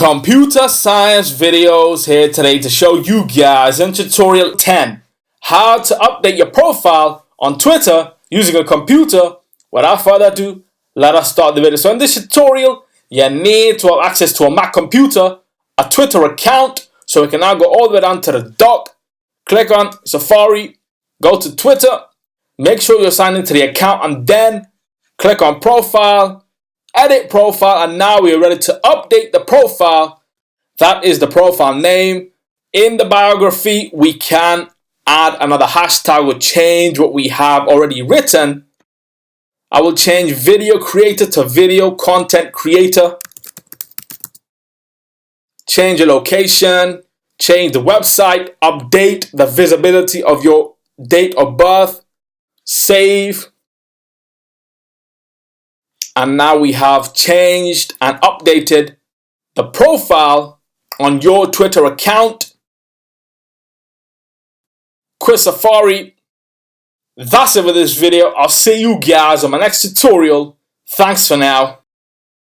Computer science videos here today to show you guys in tutorial 10 how to update your profile on Twitter using a computer. Without further ado, let us start the video. So in this tutorial, you need to have access to a Mac computer, a Twitter account. So we can now go all the way down to the dock, click on Safari, go to Twitter, make sure you're signed into the account, and then click on profile, edit profile, and now we are ready to update the profile. That is the profile name. In the biography, we can add another hashtag or change what we have already written. I will change video creator to video content creator. Change the location, change the website, update the visibility of your date of birth, save. And now we have changed and updated the profile on your Twitter account. Quit Safari. That's it for this video. I'll see you guys on my next tutorial. Thanks for now.